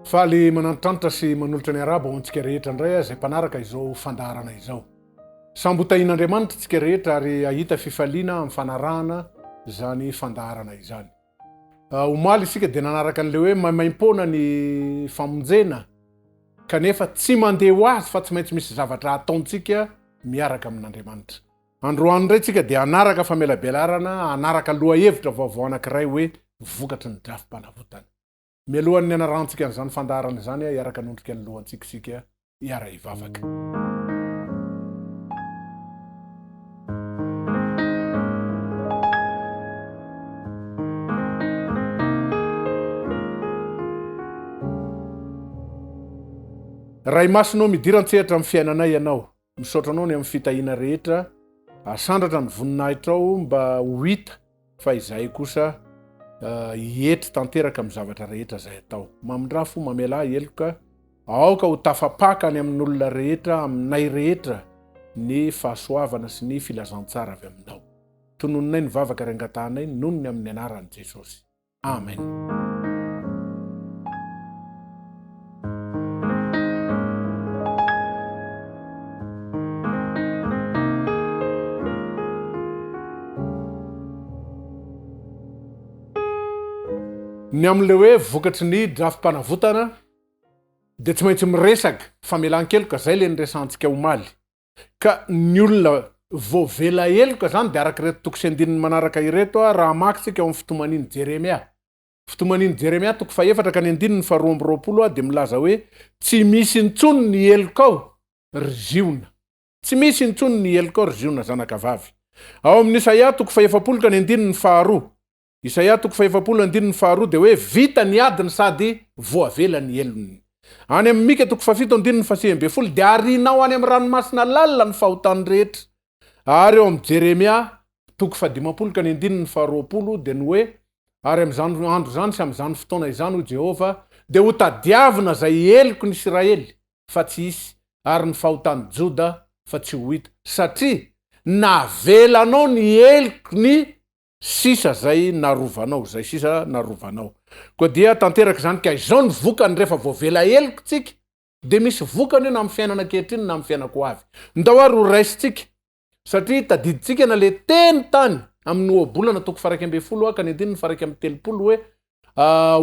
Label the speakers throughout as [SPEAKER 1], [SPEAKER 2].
[SPEAKER 1] Faly manantrantitra sy manolotra ny araba ho antsika rehetra indray zay mpanaraka izao fandaharana izao. Sambo tahin'Andriamanitra tsika rehetra ary ahita fifaliana amin'ny fanarahana izany fandaharana izany. Omaly isika dia nanaraka an'ilay hoe maimaim-poana ny famonjena kanefa tsy mandeha ho azy fa tsy maintsy misy zavatra ataontsika miaraka amin'Andriamanitra. Androany indray tsika dia anaraka famelabelarana, anaraka lohahevitra vaovao anankiray hoe vokatry ny drafim-panavotana. Mialohan'ny anarantsika an'izany fandaharana izany iaraka nondrika ny lohantsika sika iara ivavaka. Ray masinao midiran-tsehatra amin'ny fiainanay ianao, misaotra anao ny amin'ny fitahiana rehetra, asandratra ny voninahitrao mba ho hita fa izay kosa hietry tanteraka amin'ny zavatra rehetra izay atao. Mamindrafo mamela heloka, aoka ho tafapaka any amin'olona rehetra, aminay rehetra ny fahasoavana sy ny filazantsara avy aminao. Tononinay ny vavaka rengatanay noho ny amin'ny anaran'i Jesosy. Amen. Ny amin'ilay hoe vokatry ny drafim-panavotana dia tsy maintsy miresaka famelan-keloka zay le niresantsika omaly. Ka ny olona voavela heloka zany dia araka ireto toko sy andininy manaraka ireto raha makitsika amin'ny fitomaniny Jeremia. Fitomaniny Jeremia toko faefatra ka ny andininy faharoa amby roapolo dia milaza hoe tsy misy intsony ny heloka ao ry ziona. Tsy misy intsony ny heloka ao ry ziona zanakavavy. Ao amin'ny Isaia toko faefapolo ka ny andininy faharoa. Isaia toko faefapolo andininy faharoa dia hoe vita ny adiny sady voavela ny elony. Any amin'ny Mika toko fafito andininy fahasivy-ambin'ny-folo dia arinao any amin'ny ranomasina lalina ny fahotany rehetra. Ary eo amin'ny Jeremia toko fahadimampolo ka ny andininy faharoapolo dia ny hoe ary amin'izany andro zany sy amin'izany fotoana izany ho Jehova dia ho tadiavina zay eloko ny Israely fa tsy hisy ary ny fahotany Joda fa tsy ho hita satria navelanao ny eloko ny sisa zay narovanao, zay sisa narovanao. Koa dia tanteraka zany ka izao ny vokany rehefa voavela eloko tsika dia misy vokany na amin'ny fiainana ankehitriny na amin'ny fiainako avy. Ndao ary ho raisitsika satria tadiditsika na le teny tany amin'ny ohabolana toko faha 12 ka ny andininy faha 13 hoe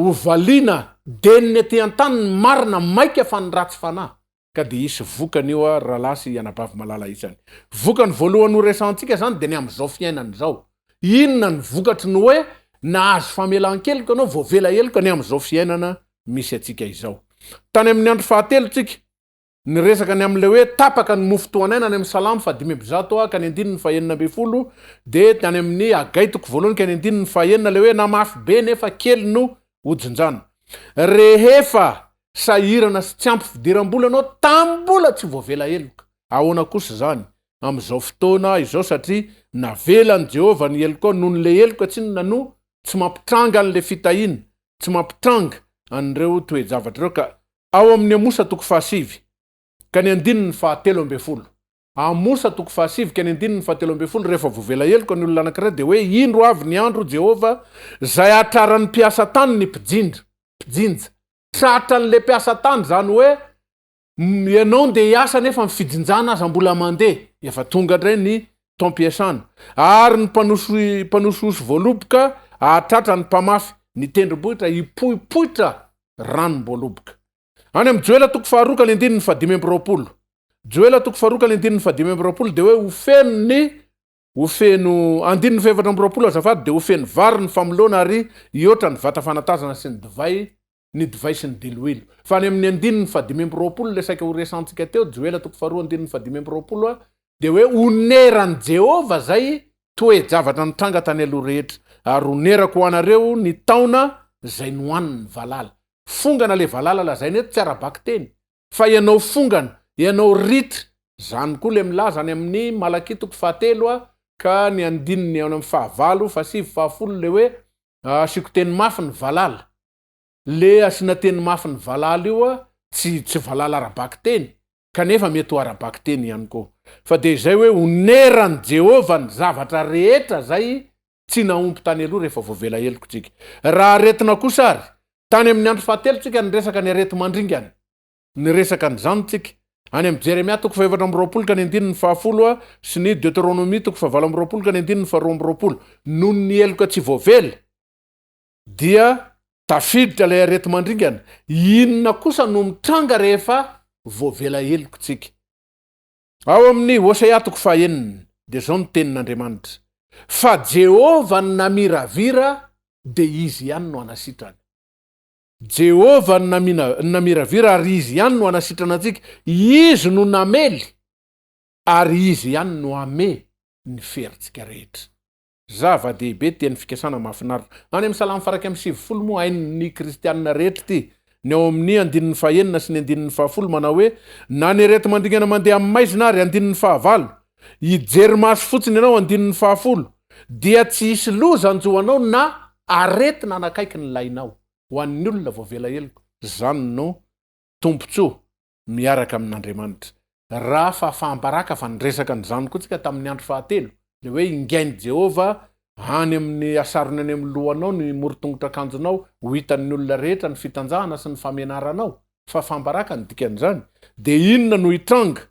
[SPEAKER 1] ho valiana deniny aty an-tany ny marina maika fa ny ratsy fanahy. Ka dia hisy vokany io rahalasy anabavy malala isany. Vokany voalohany ho resantsika zany dia ny amin'izao fiainana izao. Inona ny vokatry ny hoe nahazo famelan-keloka anao voavela heloka ny amin'izao fiainana misy atsika izao. Tany amin'ny andro fahatelo tsika niresaka ny amin'ilay hoe tapaka ny mofo toanaina any amin'ny Salamo 500 ka ny andininy faha 9 dia tany amin'ny Agay toko voalohany ka ny andininy faha 9 ilay hoe namafy be nefa kely no hojonjana. Rehefa sahirana sy tsy ampy fidiram-bola anao tam-bola tsy voavela heloka. Ahoana kosa zany amin'izao fotoana izao satria navelan'i Jehova ny heloka noho n'le heloka tsy nano tsy mampitranga an'le fitahiana, tsy mampitranga an'ireo toe-javatra ireo. Ka ao amin'ny Amosa toko fahasivy ka ny andininy faha 13. Amosa toko fahasivy ka ny andininy faha 13 rehefa voavela heloka ny olona anankiray dia hoe indro avy ny andro Jehova zay atraran'ny mpiasa tany ny mpijinja. Tratra an'le mpiasa tany zany hoe ianao dia hiasa nefa ny fijinjana aza mbola mandeha efa tonga indray ny taom-piasana. Ary ny mpanososy voaloboka atratra ny mpamafy ny tendrombohitra hipohipohitra ranom-boaloboka. Any amin'ny Joela toko faharoa ka ny andininy faha 5 Joela toko faharoa ka ny andininy faha 5 dia hoe ho feno andininy faha 7 azafady dia ho feno vary ny famolona ary hiotra ny vata fanatazana sy ny divay sy ny diloilo. Fa any amin'ny andininy faha 5 le saika ho resantsika teo Joela toko faharoa andininy faha 5 dia hoe oneran'i Jehova zay toe-javatra nitranga tany aloha rehetra ary onerako ho anareo ny taona zay nohaniny ny valala. Fongana le valala lazainy eto tsy arabaky teny fa ianao fongana, ianao ritra. Zany koa le milaza any amin'ny Malaki toko faha 3 ka ny andininy ao amin'ny faha 9, faha 10, faha 10 le hoe asiko teny mafy ny valala. Le asina teny mafy ny valala io tsy valala arabaky teny kanefa mety ho arabaky teny ihany koa. Fa dia izay hoe oneran'i Jehova ny zavatra rehetra zay tsy naompy tany aloha rehefa voavela heloko tsika. Raha aretina kosa ary Tany amin'ny andro fahatelo tsika nyresaka ny arety mandringany. Nyresaka nyzany tsika any amin'ny Jeremia 7:20 sy ny Deutéronomie 7:20 noho ny eloka tsy voavely dia tafiditra ilay arety mandringana. Inona kosa no mitranga rehefa voavela eloko tsika? Ao amin'ny Hosea 9 dia zao ny tenin'Andriamanitra: fa Jehova ny namiravira dia izy ihany no anasitrany. Jehova ny namiravira ary izy ihany no anasitrana antsika. Izy no namely ary izy ihany no ame ny ferintsika rehetra. Zava-dehibe teny fikasana mahafinaritra. Any amin'ny Salamy 150 moa hain'ny kristianina rehetra ty. Ny ao amin'ny 9 sy ny 10 manao hoe: na ny arety mandringana mandeha amin'ny maizina ary 9 ijery maso fotsiny ianao 10 dia tsy hisy loza anjoanao na aretina anakaiky ny lainao. Ho an'ny olona voavela eloko, zany no tompontsoa miaraka amin'Andriamanitra. Raha fahambaraka fa nyresaka nyzany koa tsika tamin'ny andro fahatelo, le hoe ingainy Jehova any amin'ny asarony any amin'ny lohanao ny morotongotra akanjonao, ho hitan'ny olona rehetra ny fitanjahana sy ny famenaranao. Fa fambaraka ny dikan'izany. De inona no hitranga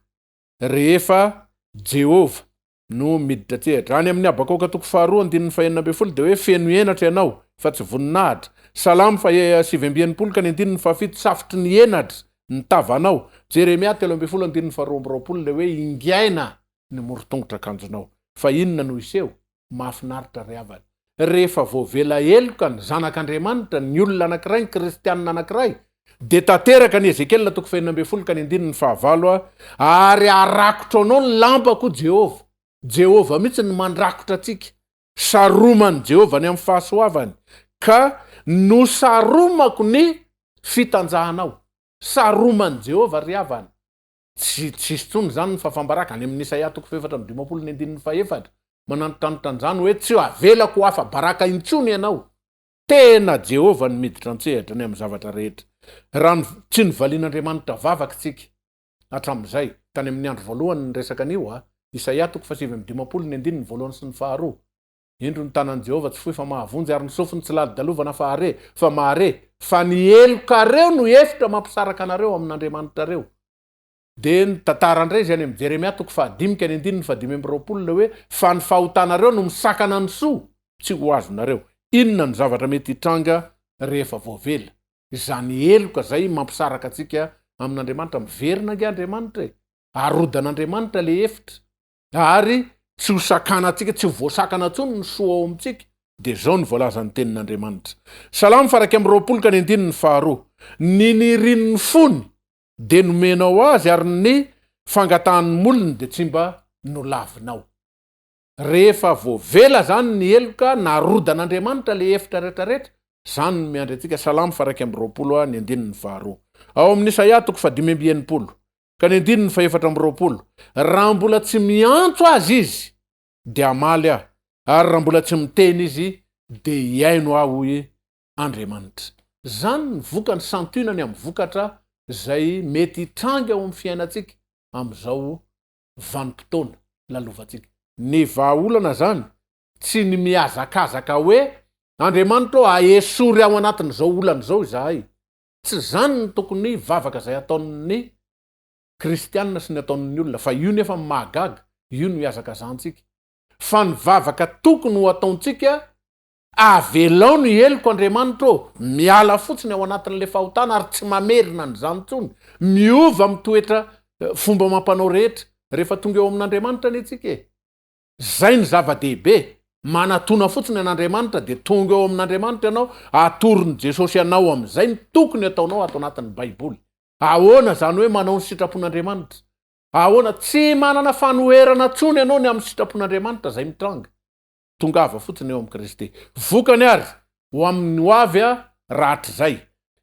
[SPEAKER 1] rehefa Jehova no miditra tsehatra? Any amin'ny Habakoka 2:2 de hoe feno enatra ianao fa tsy voninahitra. Salamo 7:7 safotry ny enatra ny tavanao. Jeremia 3:12 le hoe ingaina ny morotongotra akanjonao. Fa inona no iseho? Mahafinaritra ry havana. Rehefa voavela eloka ny zanak'Andriamanitra, ny olona anankiray, ny kristianina anankiray, de tanteraka ny Ezekiel 2:15 ary arakotra anao ny lampako Jehova. Jehova mihitsy ny mandrakotra atsika. Saromany Jehova ny amin'ny fahasoavany, ka no saromako ny fitanjahanao. Saromany Jehova ry havana. Tsy tsony zany ny fafambaraka any amin'ny Isaia 4:12 mananontanotan'izany hoe: tsy avelako ho afa baraka intsony ianao. Tena Jehova ny miditra antsehatra ny amin'ny zavatra rehetra. Raha tsy nivalian'Andriamanitra vavaka tsika hatramin'izay tany amin'ny andro voalohany ny resaka anio Isaia 7:12 sy ny 2. Indro ny tanan'i Jehova tsy fohy fa mahavonjy ary ny sofiny tsy lali-dalovana fa mahare. Fa ny elokareo no efitra mampisaraka anareo amin'Andriamanitrareo. De ny tantarandray izy any amin'ny Jeremia 5:15 le hoe: fa ny fahotanareo no misakana ny soa, tsy ho azonareo. Inona ny zavatra mety hitranga rehefa voavela? Izany eloka zay mampisaraka atsika amin'Andriamanitra. Miverina ange Andriamanitra e. Arodan'Andriamanitra le efitra. Ary tsy ho sakana atsika, tsy ho voasakana tsony ny soa ao amintsika. De zao ny voalazan'ny tenin'Andriamanitra. Salamo 1:2 ny nirin'ny fony de nomenao azy ary ny fangatahany molony de tsy mba nolavinao. Rehefa voavela zany ny eloka, narodan'Andriamanitra le efitra rehetrarehetra, zany ny miandry atsika. Salamo 1:2 ao amin'ny Isaia 5:90 ka ny 4:20 raha mbola tsy miantso azy izy de amaly aho, ary raha mbola tsy miteny izy de iaino aho i Andriamanitra. Zany ny vokany santunany amin'ny vokatra zay mety hitranga ao amin'ny fiainatsika am'izao vanim-potoana lalovantsika. Ny vahaolana zany tsy ny miazakazaka hoe Andriamanitra aesory ao anatin'izao olana zao izahay. Tsy zany ny tokony vavaka zay ataon'ny kristianina sy ny ataon'ny olona, fa io nefa mahagaga, io no iazakazantsika. Fa ny vavaka tokony ho ataontsika: avelao ny eloko Andriamanitra, miala fotsiny ao anatin'le fahotana ary tsy mamerina ny zany tsony, miova mitoetra fomba mampanao rehetra rehefa tonga eo amin'Andriamanitra ny tsika e. Zay ny zava-dehibe. Manatona fotsiny an'Andriamanitra de tonga eo amin'Andriamanitra ianao, atorony Jesosy anao am'izay ny tokony ataonao ato anatin'ny Baiboly. Ahoana zany hoe manao ny sitrapon'Andriamanitra? Ahoana tsy manana fanoherana tsony ianao ny amin'ny sitrapon'Andriamanitra zay mitranga. Tongava fotsiny eo amin'ny Kristy. Vokany ary ho amin'ny hoavy rahatra zay.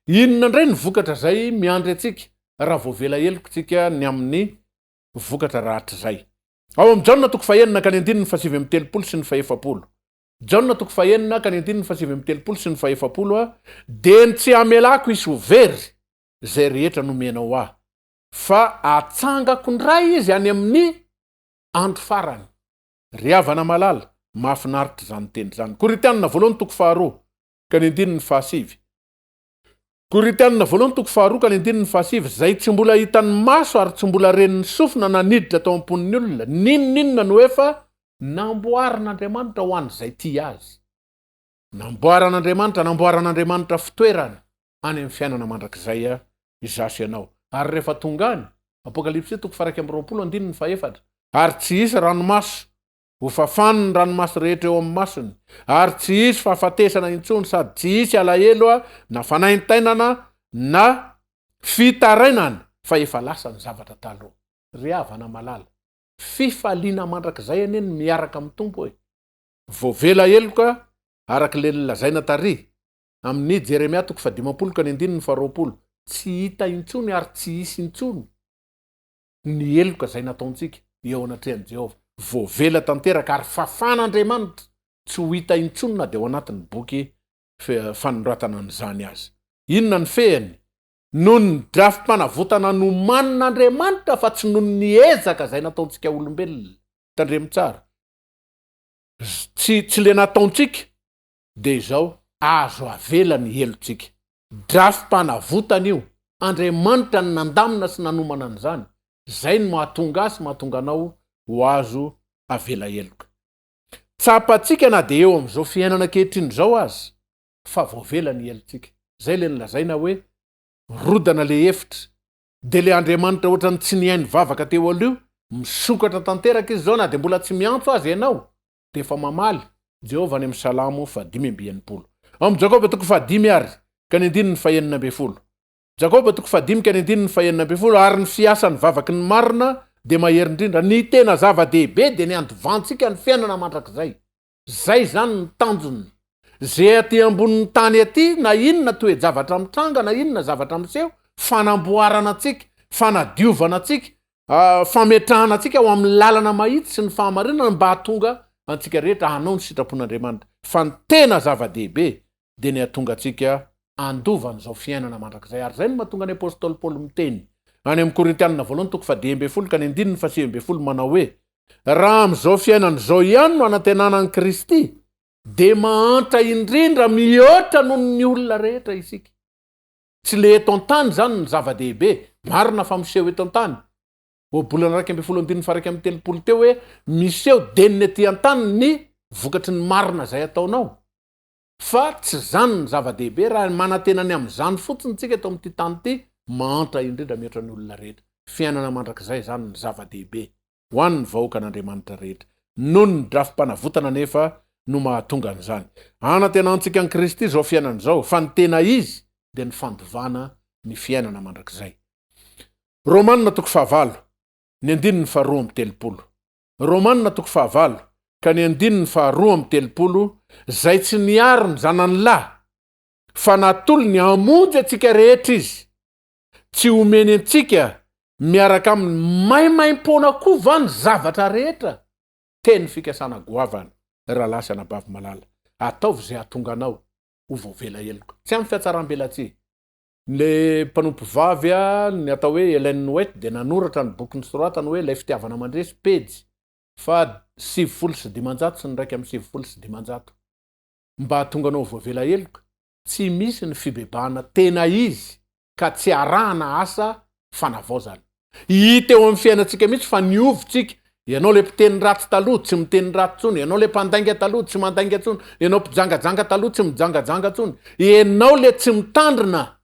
[SPEAKER 1] Inona ndray ny vokatra zay miandry atsika raha voavela eloko tsika ny amin'ny vokatra rahatra zay? Ao amin'ny Jaona 1:7 sy ny 7. Jaona 1:7 sy ny 7 de ny tsy amelako isy ho very zay rehetra nomenao aho, fa atsangako ndray izy any amin'ny andro farany. Ry havana malala, mahafinaritra zany teny zany. Korintana 2:2 ka ny 7. Korintana voalohany toko faharoa ny andininy fahasivy zay tsy mbola hitany maso ary tsy mbola reniny sofina naniditra tao amponin'ny olona ninona no efa namboaran'Andriamanitra ho an'izay ty azy. Namboaran'Andriamanitra fitoerana any amin'ny fiainana mandrakizay izasy ianao. Ary rehefa tonga any, Apokalipsy toko 2:4 ary tsy isy ranomaso ho fafany ny ranomaso rehetra eo amin'ny masony, ary tsy isy fahafatesana intsony sady tsy isy alahelo na fanaintainana na fitarainana fa efa lasa ny zavatra taloha. Ry havana malala, fifaliana mandrakizay anie ny miaraka amin'ny tompo hoe. Voavela eloka araka le lazaina tary amin'ny Jeremia toko 15:20, tsy hita intsony ary tsy isy intsony ny eloka zay nataontsika eo anatrehan'i Jehova. Voavela tanteraka ary fafan'Andriamanitra tsy ho hita intsony na dia ao anatin'ny boky fanoratana an'izany azy. Inona ny fehany? Noho ny drafim-panavotana nomanin'Andriamanitra fa tsy noho ny ezaka zay nataontsika olombelona. Tandremo tsara. Tsy le nataontsika dia izao azo avela ny helontsika. Drafim-panavotana io, Andriamanitra ny nandamina sy nanomana an'izany. Zay no mahatonga azy, mahatonga anao ho azo avela heloka. Tsapatsika na dia eo amin'izao fiainana ankehitriny zao azy, fa voavela ny helontsika. Zay le nilazaina hoe rodana le efitra. De le Andriamanitra ohatrany tsy nihainy vavaka teo aloha, misokatra tanteraka izy zao na dia mbola tsy miantso azy ianao, dia efa mamaly. Jehova any amin'ny Salamo 5:20. Amin'ny Jakoba toko 5:5-9. Jakoba toko 5:5-9, ary ny fiasan'ny vavaky ny marina dia mahery indrindra. Ny tena zava-dehibe dia ny andovantsika ny fiainana mandrakizay. Zay zany ny tanjony. Zay aty ambonin'ny tany aty, na inona toe-javatra mitranga, na inona zavatra miseho, fanamboarana atsika, fanadiovana atsika, fametrahana atsika ao amin'ny lalana mahitsy sy ny fahamarinana mba hahatonga antsika rehetra hanao ny sitrapon'Andriamanitra. Fa ny tena zava-dehibe dia ny hahatonga antsika andova n'izao fiainana mandrakizay. Ary zay no mahatonga ny apôstôly Paoly miteny any amin'ny Korintianina voalohany toko 10:7 manao hoe: raha amin'izao fiainana izao ihany no anantenana ny Kristy, dia mahantra indrindra mihoatra noho ny olona rehetra isika. Tsy le eto an-tany zany ny zava-dehibe, marina fa miseho eto an-tany. Bolana 2:1-3 teo hoe miseho deniny ety an-tany ny vokatry ny marina zay ataonao. Fa tsy zany ny zava-dehibe, raha manantenany amin'izany fotsiny tsika eto amin'ity tany ity, mahantra indrindra mihoatra ny olona rehetra. Fiainana mandrakizay zany ny zava-dehibe ho an'ny vahoaka an'Andriamanitra rehetra. Noho ny drafim-panavotana nefa no mahatonga an'izany. Anantenantsika ny Kristy zao fiainana zao, fa ny tena izy dia ny fandovana ny fiainana mandrakizay. Romanina toko 5:2-3. Romanina toko 5:2-3, zay tsy niary ny zanany lahy, fa natolo ny hamonjy atsika rehetra izy, tsy omeny antsika miaraka amin'ny maimaim-pona koa ny zavatra rehetra. Teny fikasana goavana, rahalasy anabavy malala. Ataovy zay hahatonga anao ho voavela heloka. Tsy amin'ny fiatsaram-belatsy. Le mpanompo vavy ny atao hoe Ellen White dia nanoratra ny boky soratany hoe ilay fitiavana mandresy pejy 705 sy ny 705. Mba hahatonga anao voavela heloka, tsy misy ny fibebahana tena izy ka tsy arahana asa fanavaozana. Hita eo amin'ny fiainantsika mihitsy fa niovitsika. Ianao le mpiteny ratsy taloha tsy miteny ratsy tsony, ianao le mpandainga taloha tsy mandainga tsony, ianao mpijangajanga taloha tsy mijangajanga tsony, ianao le tsy mitandrina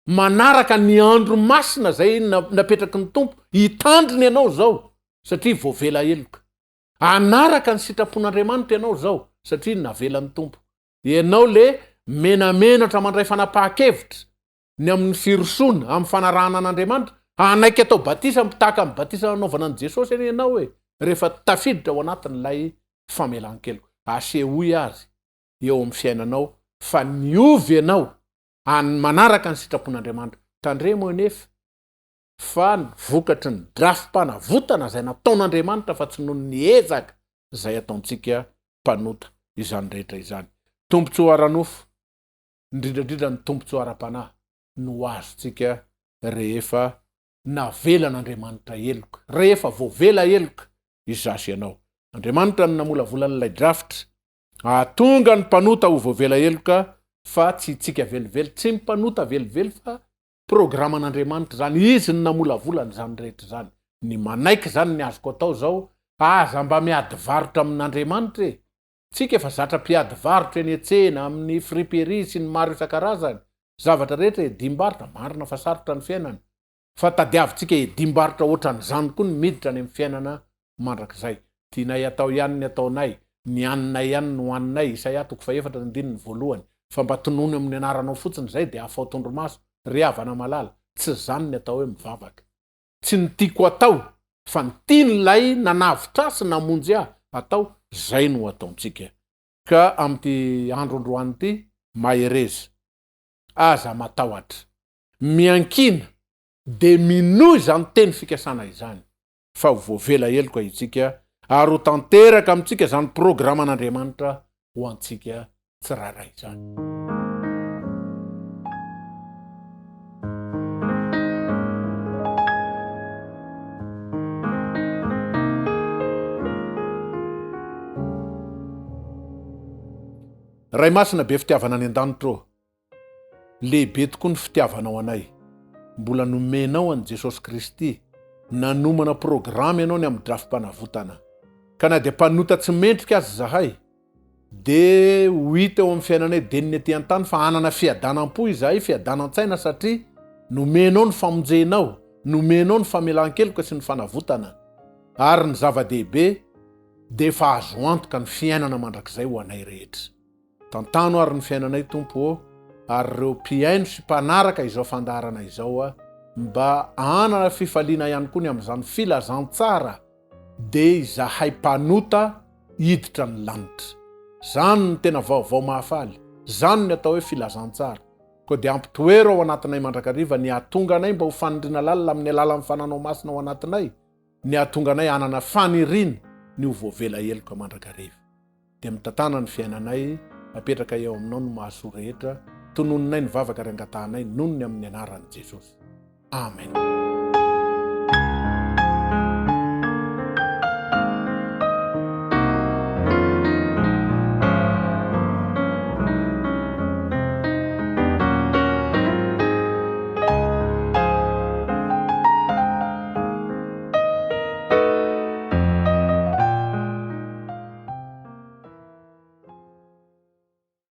[SPEAKER 1] manaraka ny andro masina zay napetraky ny tompo, hitandrina ianao zao satria voavela heloka. Anaraka ny sitrapon'Andriamanitra ianao zao satria navela ny tompo. Ianao le menamenatra mandray fanapahan-kevitra ny amin'ny firosona amin'ny fanarahana an'Andriamanitra. Anaiky atao batisa mitaka amin'ny batisa anaovana an' Jesosy eny ianao hoe rehefa tafiditra ao anatin'ilay famelan-keloka. Asehoy azy eo amin'ny fiainanao fa niovy ianao manaraka ny sitrapon'Andriamanitra. Tandremo anefa fa vokatry ny drafim-panavotana zay nataon'Andriamanitra fa tsy noho ny ezaka zay ataontsika mpanota izany rehetra izany. Tompontsoa ara-nofo, indrindrandrindra ny tompontsoa ara-panahy no azontsika rehefa navela n'Andriamanitra heloka, rehefa voavela heloka izasy ianao. Andriamanitra no namolavolan'ilay drafitra, ahatonga ny mpanota ho voavela heloka fa tsy tsika velively, tsy mpanota velively fa programan'Andriamanitra zany, izy ny namolavolany zany rehetra zany. Ny manaiky zany ny azoko atao zao, aza mba miady varotra amin'Andriamanitra e. Tsika efa zatra mpiady varotra eny an-tsena, amin'ny friperie sy ny maro isan-karazany. Zavatra rehetra edimbarotra, marina fa sarotra ny fiainana. Fa tadiavintsika edimbarotra ohatran'izany koa ny miditra any amin'ny fiainana mandrakizay. Tianay atao ihany ny ataonay, ny aninay ihany no aninay. Isaia 4:4 fa mba tonony amin'ny anaranao fotsiny zay dia afao tondromaso, ry havana malala. Tsy zany ny atao hoe mivavaka. Tsy ny tiako atao, fa ny tian'ilay nanavitra sy namonjy ahy atao, zay no ataontsika. Ka amin'ity andro androany ity, mahereza, aza matahotra, miankina, de minoy zany teny fikasana izany. Fa voavela heloka itsika, ary ho tanteraka amintsika zany programan'Andriamanitra ho antsika tsiraray zany. Ray masina be fitiavana any an-danitra, lehibe tokoa ny fitiavanao anay. Mbola nomenao an Jesosy Kristy, nanomana programa ianao ny amin'ny drafim-panavotana. Ka na dia mpanota tsy mendrika azy zahay, de ho hita eo amin'ny fiainanay deniny aty an-tany fa anana fiadanam-po izahay, fiadanan-tsaina, satria nomenao ny famonjenao, nomenao ny famelan-keloka sy ny fanavotana. Ary ny zava-dehibe, de efa azo antoka ny fiainana mandrakizay ho anay rehetra. Tantano ary ny fiainanay Tompo, ary ireo mpiaino sy mpanaraka izao fandarana izao, mba anana fifaliana ihany koa ny amin'izany filazantsara, de izahay mpanota hiditra ny lanitra. Zany ny tena vaovao mahafaly, zany ny atao hoe filazantsara. Ko dia ampitoero ao anatinay mandrakariva ny ahatonga anay mba ho fanindrina lalina amin'ny alalan'ny fananao masina ao anatinay, ny ahatonga anay anana fanirina ny ho voavela heloka mandrakariva. De mitantana ny fiainanay, apetraka eo aminao no mahasoa rehetra, tononinay ny vavaka ary angatahanay noho ny amin'ny anaran'i Jesosy. Amen.